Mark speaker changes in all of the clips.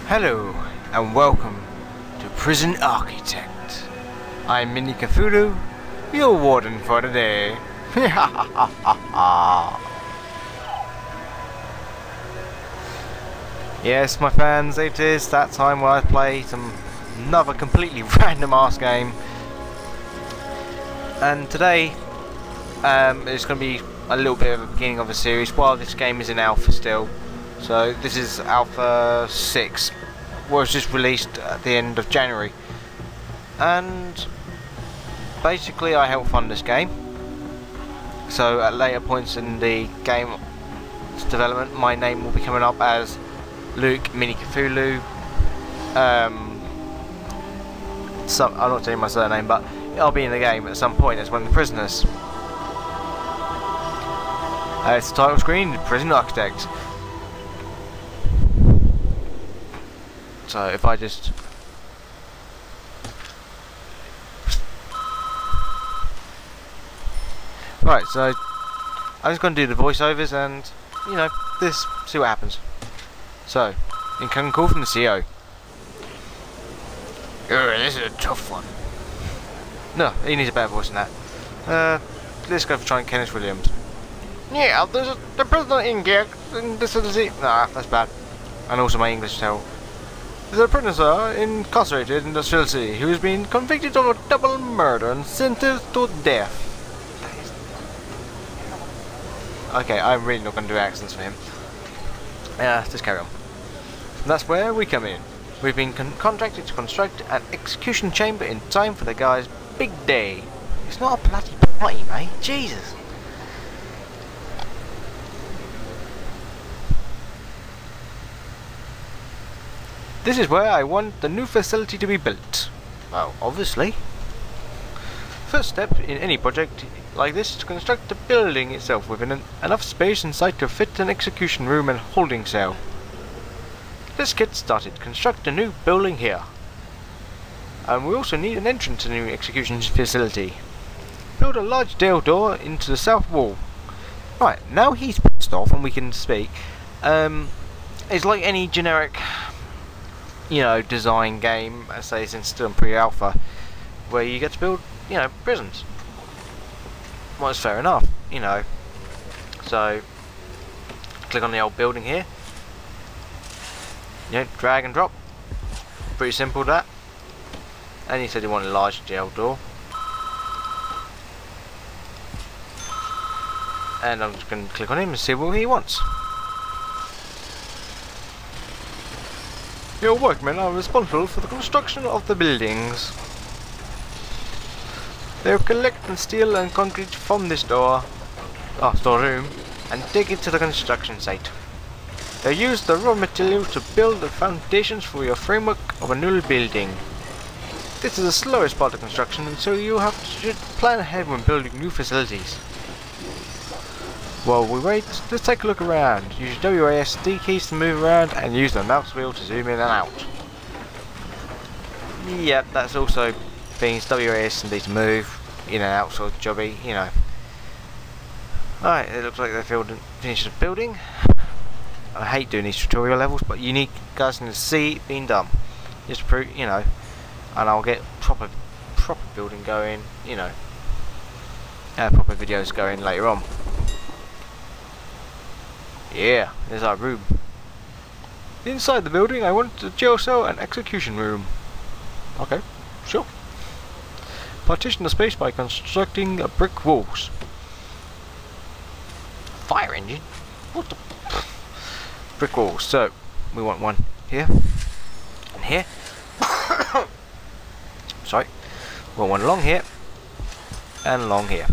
Speaker 1: Hello and welcome to Prison Architect. I'm Mini Cthulhu, your warden for today. Yes, my fans, it is that time where I play another completely random ass game. And today, it's going to be a little bit of a beginning of a series while this game is in alpha still. So this is Alpha 6, was just released at the end of January, and basically I help fund this game. So at later points in the game's development, my name will be coming up as Luke Mini Cthulhu. I'm not saying my surname, but I'll be in the game at some point as one of the prisoners. It's the title screen, Prison Architect. So if I just right, so I'm just going to do the voiceovers and see what happens. So, incoming call from the CEO. This is a tough one. No, he needs a better voice than that. Let's go for trying Kenneth Williams. Yeah, there's the prisoner in here. This is it. Nah, that's bad. And also my English tell. There's a prisoner incarcerated in the facility who has been convicted of a double murder and sentenced to death. Okay, I'm really not going to do accents for him. Just carry on. And that's where we come in. We've been contracted to construct an execution chamber in time for the guy's big day. It's not a bloody party, mate. Jesus. This is where I want the new facility to be built. Well, obviously. First step in any project like this is to construct the building itself within enough space inside to fit an execution room and holding cell. Let's get started. Construct a new building here. And we also need an entrance to the new execution facility. Build a large jail door into the south wall. Right, now he's pissed off and we can speak. It's like any generic design game, I say it's still in pre-alpha, where you get to build, prisons. Well, it's fair enough, So, click on the old building here. Drag and drop. Pretty simple that. And he said he wanted a large jail door. And I'm just going to click on him and see what he wants. Your workmen are responsible for the construction of the buildings. They will collect the steel and concrete from this storeroom, and take it to the construction site. They use the raw material to build the foundations for your framework of a new building. This is the slowest part of construction, and so you have to plan ahead when building new facilities. While we wait, let's take a look around. Use WASD keys to move around and use the mouse wheel to zoom in and out. Yep, that's also things WASD to move in and out, sort of jobby, Alright, it looks like they finished the building. I hate doing these tutorial levels, but you need guys to see it being done. Just to prove, and I'll get proper building going, proper videos going later on. Yeah, there's our room. Inside the building I want a jail cell and execution room. Okay, sure. Partition the space by constructing brick walls. Fire engine? What the... Brick walls, so we want one here and here. Sorry. We want one along here and along here.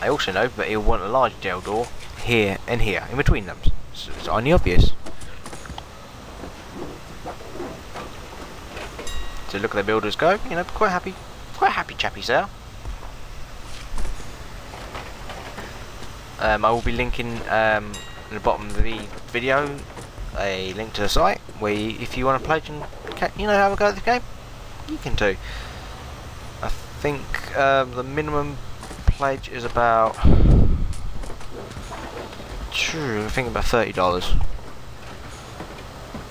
Speaker 1: I also know that he'll want a large jail door here and here, in between them. So it's only obvious. So look at the builders go, quite happy chappies there. I will be linking at the bottom of the video a link to the site where if you want to play and have a go at the game, you can too. I think the minimum pledge is about I think about $30.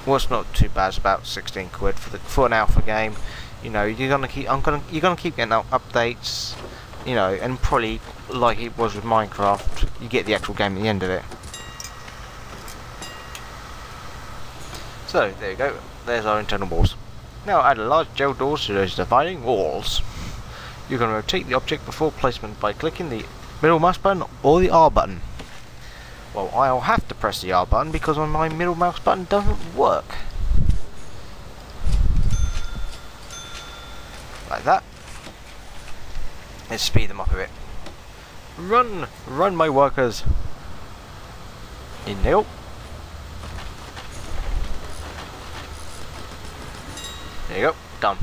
Speaker 1: Well, it's not too bad. It's about 16 quid for an alpha game. You know, you're gonna keep getting updates. You know, and probably like it was with Minecraft, you get the actual game at the end of it. So there you go. There's our internal walls. Now add a large gel doors to those dividing walls. You can rotate the object before placement by clicking the middle mouse button or the R button. Well, I'll have to press the R button because on my middle mouse button doesn't work. Like that. Let's speed them up a bit. Run! Run, my workers! Inhale. There you go. Done.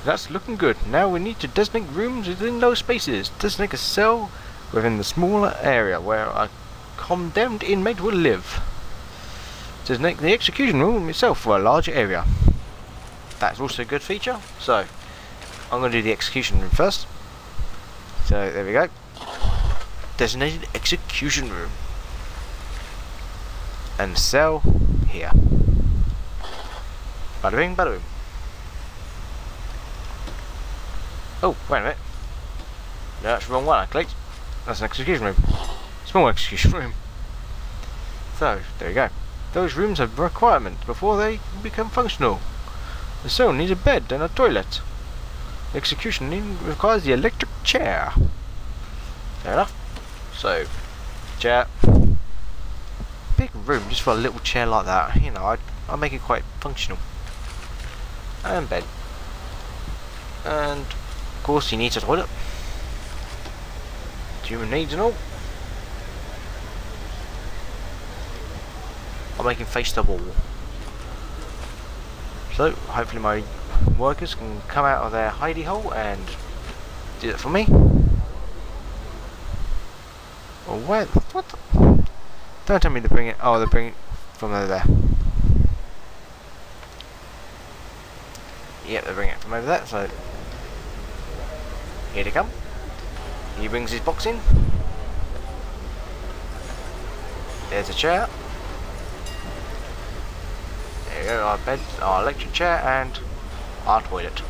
Speaker 1: That's looking good. Now we need to designate rooms within those spaces. Designate a cell within the smaller area where a condemned inmate will live. Designate the execution room itself for a larger area. That's also a good feature. So, I'm going to do the execution room first. So, there we go. Designated execution room. And cell here. Bada bing, bada boom. Oh, wait a minute. No, that's the wrong one I clicked. That's an execution room. Small execution room. So, there you go. Those rooms have requirements before they become functional. The cell needs a bed and a toilet. The execution requires the electric chair. Fair enough. So, chair. Big room just for a little chair like that. You know, I'll make it quite functional. And bed. And of course he needs a toilet. Human needs and all. I'll make him face the wall. So hopefully my workers can come out of their hidey hole and do that for me. Oh, where? What? Don't tell me to bring it. Oh, they're bringing it from over there. Yep, they're bringing it from over there. So here they come. He brings his box in. There's a chair. There you go, our bed, our electric chair, and our toilet.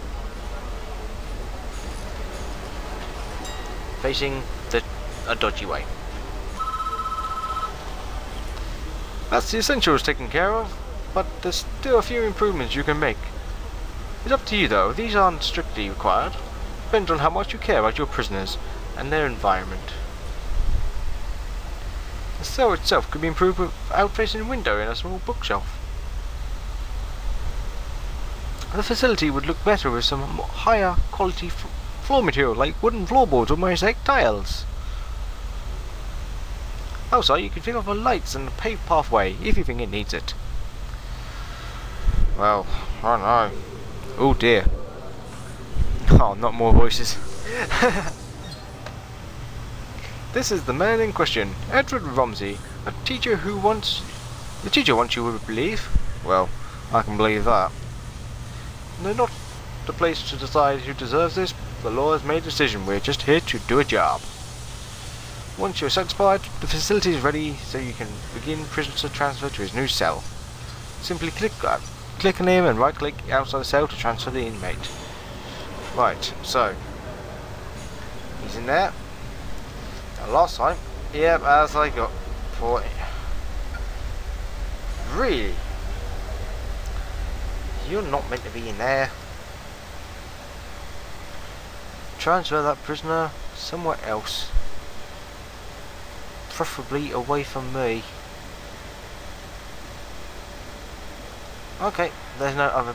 Speaker 1: Facing a dodgy way. That's the essentials taken care of, but there's still a few improvements you can make. It's up to you though, these aren't strictly required. Depends on how much you care about your prisoners and their environment. The cell itself could be improved with out-facing window and a small bookshelf. The facility would look better with some higher quality floor material like wooden floorboards or mosaic tiles. Also, you can fit off the lights and a paved pathway if you think it needs it. Well, I don't know. Oh dear. Oh, not more voices. This is the man in question, Edward Rumsey, the teacher wants you to believe. Well, I can believe that. They're not the place to decide who deserves this. The law has made a decision. We're just here to do a job. Once you're satisfied, the facility is ready, so you can begin prisoner transfer to his new cell. Simply click on him and right-click outside the cell to transfer the inmate. Right, so he's in there. Now, last time, yep, as I got for it. Really? You're not meant to be in there. Transfer that prisoner somewhere else. Preferably away from me. Okay, there's no other.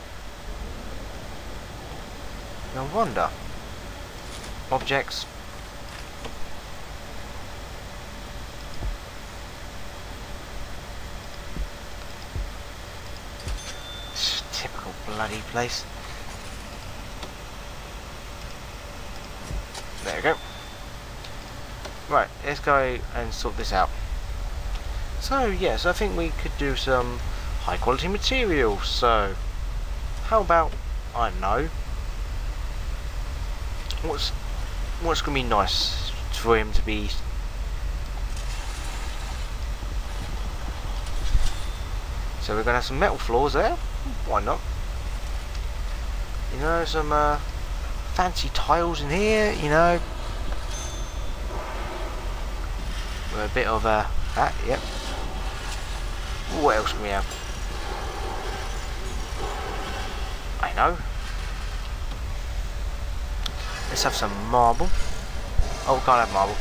Speaker 1: No wonder. Objects. Typical bloody place. There we go. Right, let's go and sort this out. So yes, I think we could do some high quality material. So how about, I don't know, what's gonna be nice for him to be So we're gonna have some metal floors there. Why not? You know, some fancy tiles in here. You know, with a bit of that. Yep. What else can we have? I know. Let's have some marble. Oh, we can't have marble.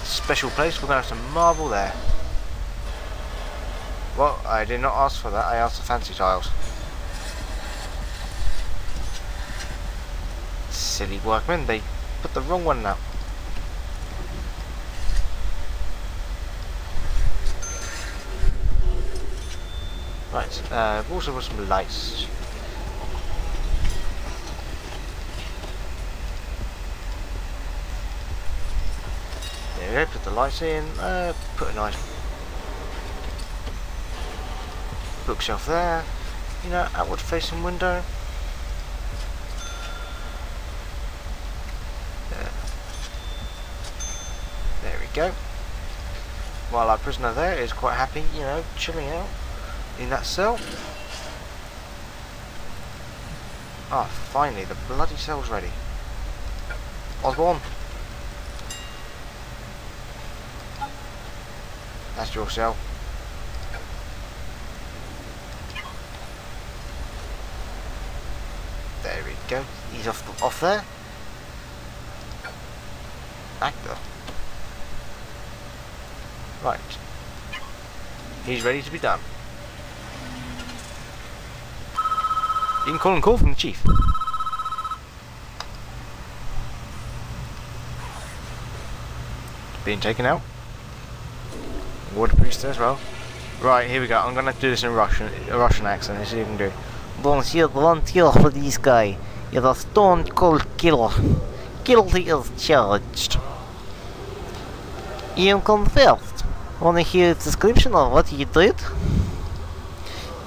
Speaker 1: Special place, we're going to have some marble there. Well, I did not ask for that, I asked for fancy tiles. Silly workmen, they put the wrong one now. Right, we've also got some lights. There we go, put the lights in, put a nice bookshelf there, you know, outward facing window. There we go. While our prisoner there is quite happy, you know, chilling out in that cell. Ah, finally, the bloody cell's ready. Osborne. That's your cell. There we go. He's off there. Actor. Right. He's ready to be done. You can call and call from the chief. Being taken out. Water priest as well. Right, here we go. I'm gonna do this in a Russian accent. Let's see if you can do it.
Speaker 2: Bonjour, volunteer for this guy. You're a stone cold killer. Guilty as charged. You confessed. Wanna hear a description of what you did?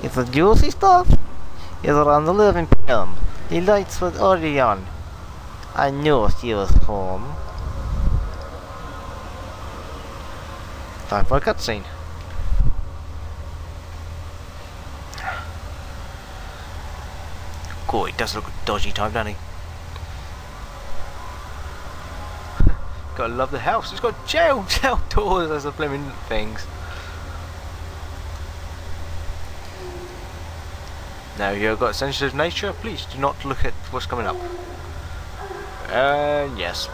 Speaker 2: It's a juicy stuff. It's around 11 p.m. The lights were already on. I knew she was home.
Speaker 1: Time for a cutscene. Oh, it does look a dodgy time, doesn't he? Gotta love the house. It's got jail doors as the flaming things. Now you've got sensitive nature. Please do not look at what's coming up. Yes.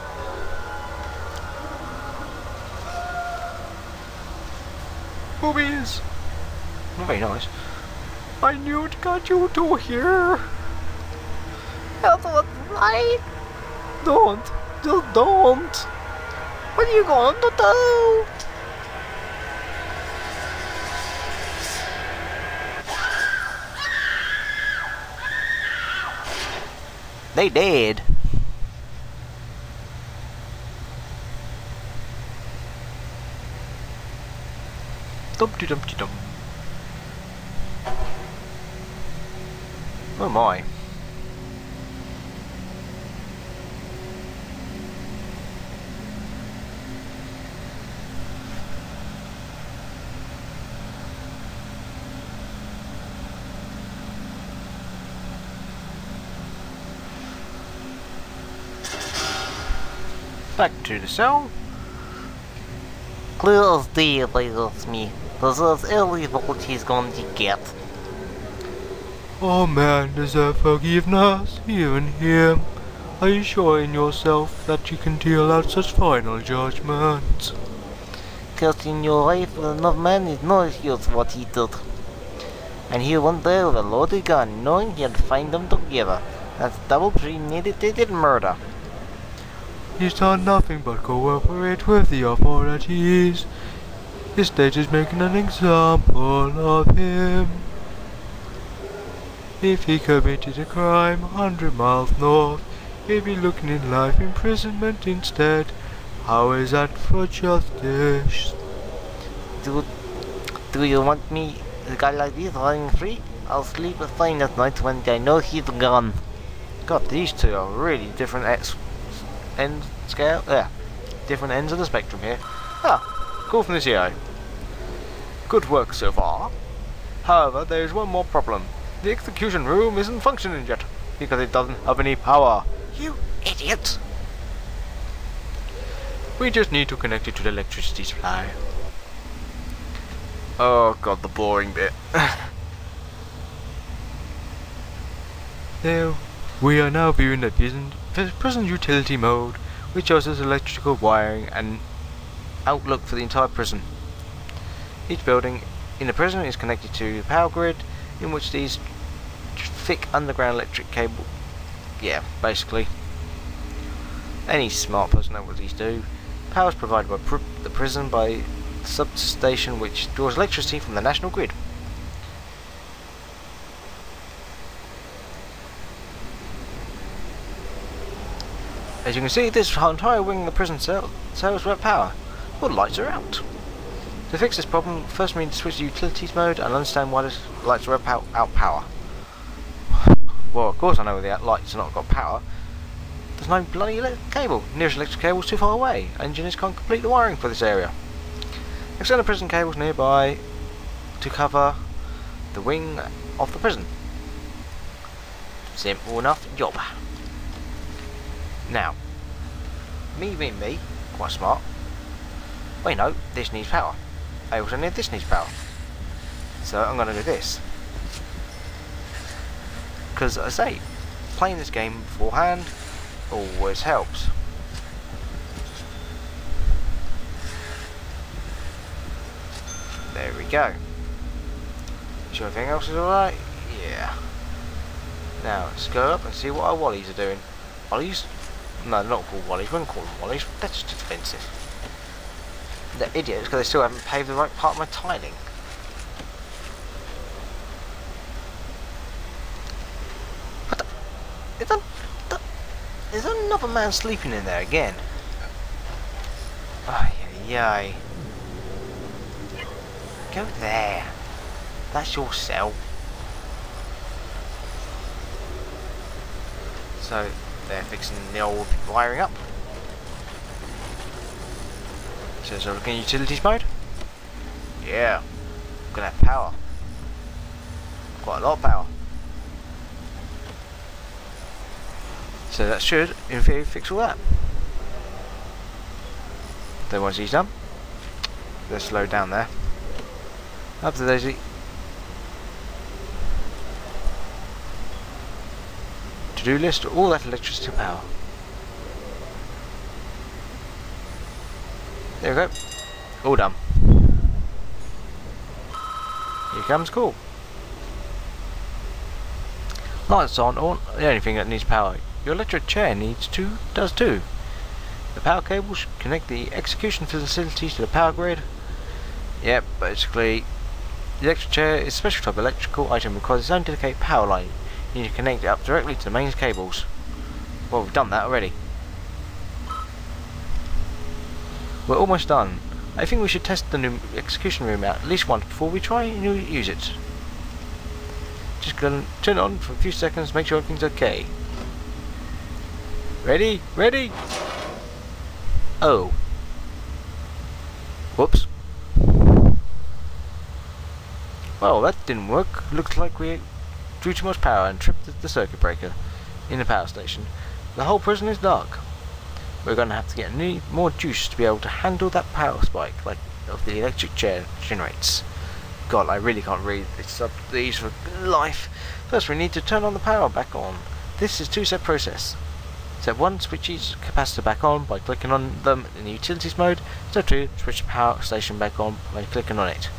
Speaker 1: Boobies. Not very nice. I knew it got you to here.
Speaker 2: That's what right?
Speaker 1: Don't. Just don't.
Speaker 2: What are you going to do?
Speaker 1: They did. Dumpty dumpty dum. Oh my. Back to the cell.
Speaker 2: Clear as day, with me. This is early what he's going to get.
Speaker 1: Oh man, deserve forgiveness, even him. Are you sure in yourself that you can deal out such final judgment?
Speaker 2: Casting your life with enough man is no excuse what he did. And he went there with a loaded gun, knowing he'd find them together. That's double premeditated murder.
Speaker 1: He's done nothing but cooperate with the authorities. His state is making an example of him. If he committed a crime 100 miles north, he'd be looking in life imprisonment instead. How is that for justice?
Speaker 2: Do you want me, a guy like this, running free? I'll sleep fine at night when I know he's gone.
Speaker 1: God, these two are really different different ends of the spectrum here. Ah, call from the CI. Good work so far. However, there is one more problem. The execution room isn't functioning yet, because it doesn't have any power.
Speaker 2: You idiot!
Speaker 1: We just need to connect it to the electricity supply. Oh god, the boring bit. There, we are now viewing the prison utility mode, which shows us electrical wiring and outlook for the entire prison. Each building in the prison is connected to the power grid, in which these thick underground electric cable. Yeah, basically. Any smart person knows what these do. Power is provided by the prison by the substation, which draws electricity from the national grid. As you can see, this entire wing of the prison cell sells without power. All the lights are out. To fix this problem, first we need to switch to utilities mode and understand why the lights are out power. Well, of course I know the lights are not got power. There's no bloody cable. Nearest electric cable is too far away. Engineers can't complete the wiring for this area. Extend the prison cables nearby to cover the wing of the prison. Simple enough job. Now, me being me, quite smart, we know this needs power. I also know this needs power. So I'm going to do this. Because I say, playing this game beforehand always helps. There we go. Sure everything else is alright? Yeah. Now let's go up and see what our wallies are doing. Wallies? No, they're not called wallies. We wouldn't call them wallies. That's just offensive. They're idiots because they still haven't paved the right part of my tiling. What the? There's another man sleeping in there again. Ay, ay, ay. Go there. That's your cell. So they're fixing the old wiring up. So we're looking at utilities mode. Yeah, we're gonna have power. Quite a lot of power. So that should, in theory, fix all that. Then once he's done, let's slow down there. Up to Daisy. To-do list, all that electricity power. There we go. All done. Here comes cool. Lights aren't the only thing that needs power. Your electric chair does too. The power cables connect the execution facilities to the power grid. Yep, basically the electric chair is a special type of electrical item because its own dedicated power line. You need to connect it up directly to the mains cables. Well, we've done that already. We're almost done. I think we should test the new execution room out at least once before we try and use it. Just gonna turn it on for a few seconds, make sure everything's okay. Ready? Ready? Oh. Whoops. Well, that didn't work. Looks like we drew too much power and tripped the circuit breaker in the power station. The whole prison is dark. We're going to have to get more juice to be able to handle that power spike like of the electric chair generates. God, I really can't read these for life. First we need to turn on the power back on. This is a two-step process. Step 1, switch each capacitor back on by clicking on them in the utilities mode. Step 2, switch the power station back on by clicking on it.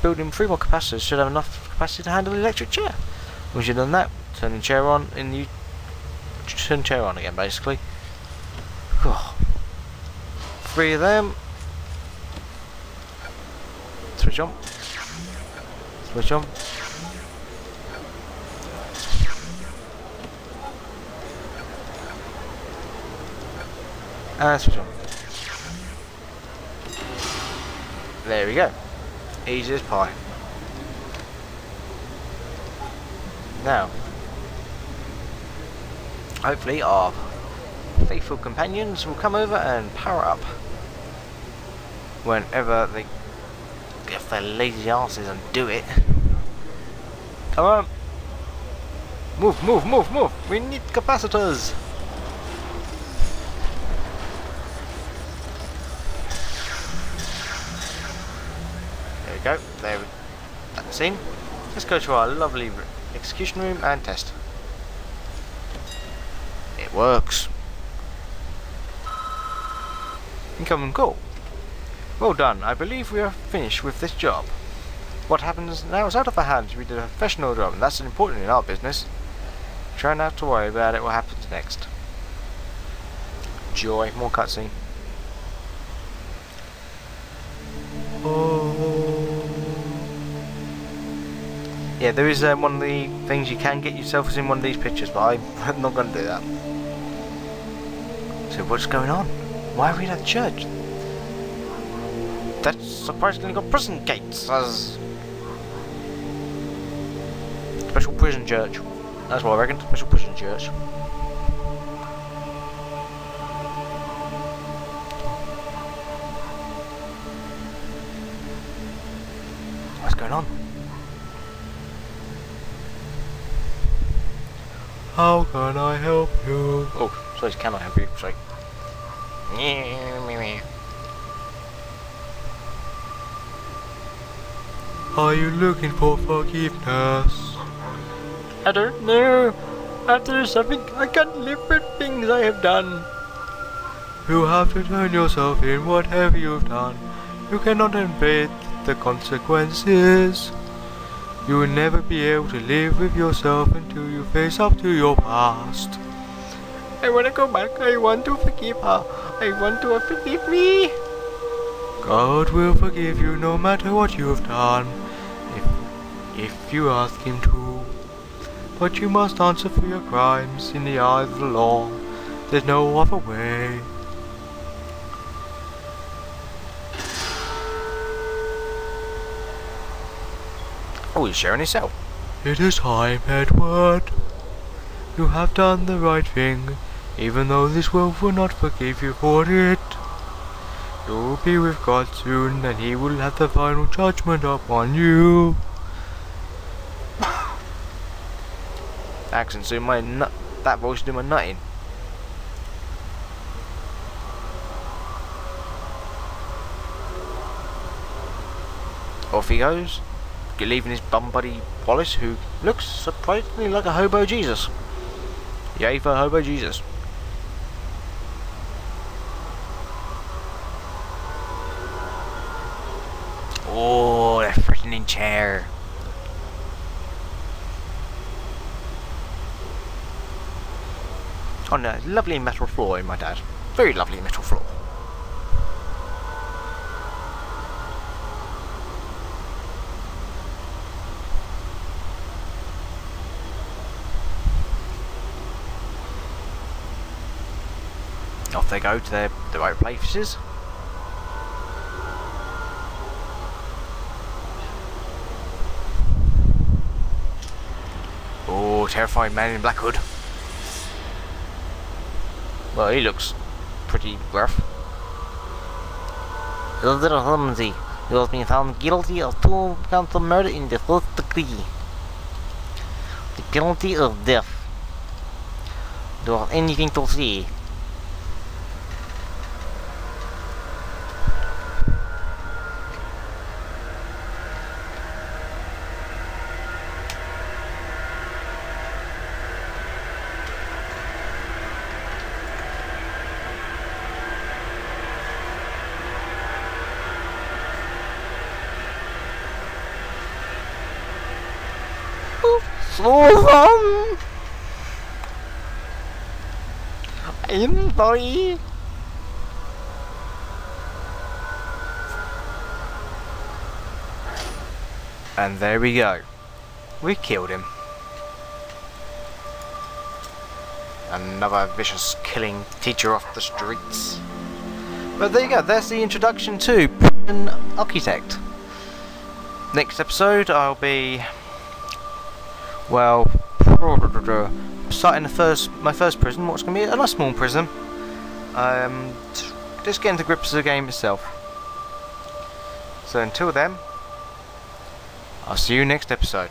Speaker 1: Building 3 more capacitors should have enough capacity to handle the electric chair. Once you've done that, turn the chair on turn the chair on again basically. 3 of them. Switch on. Switch on. And switch on. There we go. Easy as pie. Now, hopefully our faithful companions will come over and power up whenever they
Speaker 2: get their lazy asses and do it.
Speaker 1: Come on. Move, move, move, move. We need capacitors. There we go. There. That's the scene. Let's go to our lovely execution room and test. It works. Incoming call. Well done. I believe we are finished with this job. What happens now is out of our hands. We did a professional job, and that's important in our business. Try not to worry about it. What happens next? Joy. More cutscene. Oh. Yeah, there is one of the things you can get yourself is in one of these pictures, but I'm not going to do that. So what's going on? Why are we at church? That's surprisingly got prison gates as special prison church. That's what I reckon. Special prison church. What's going on? How can I help you? Oh, sorry, can I help you? Sorry. Are you looking for forgiveness? I don't know. After something, I can't live with things I have done. You have to turn yourself in whatever you've done. You cannot evade the consequences. You will never be able to live with yourself until you face up to your past. I want to go back. I want to forgive her. I want to forgive me. God will forgive you no matter what you have done, if you ask Him to. But you must answer for your crimes in the eyes of the law. There's no other way. Oh, he's sharing himself. It is time, Edward. You have done the right thing, even though this world will not forgive you for it. You will be with God soon, and He will have the final judgment upon you. Accent's doing my nut. That voice doing my nutting. Off he goes, leaving his bum buddy Wallace, who looks surprisingly like a hobo Jesus. Yay for hobo Jesus. Oh, that frightening chair. On a lovely metal floor, my dad. Very lovely metal floor. Off they go to the right places. Oh, terrifying man in black hood. Well, he looks pretty rough.
Speaker 2: Elder Ramsey, you have been found guilty of 2 counts of murder in the first degree. The penalty of death. Do you have anything to say? Susan! I'm sorry.
Speaker 1: And there we go. We killed him. Another vicious killing teacher off the streets. But there you go, there's the introduction to Prison Architect. Next episode I'll be, well, starting my first prison. What's going to be a nice small prison. Just getting to grips with the game itself. So until then, I'll see you next episode.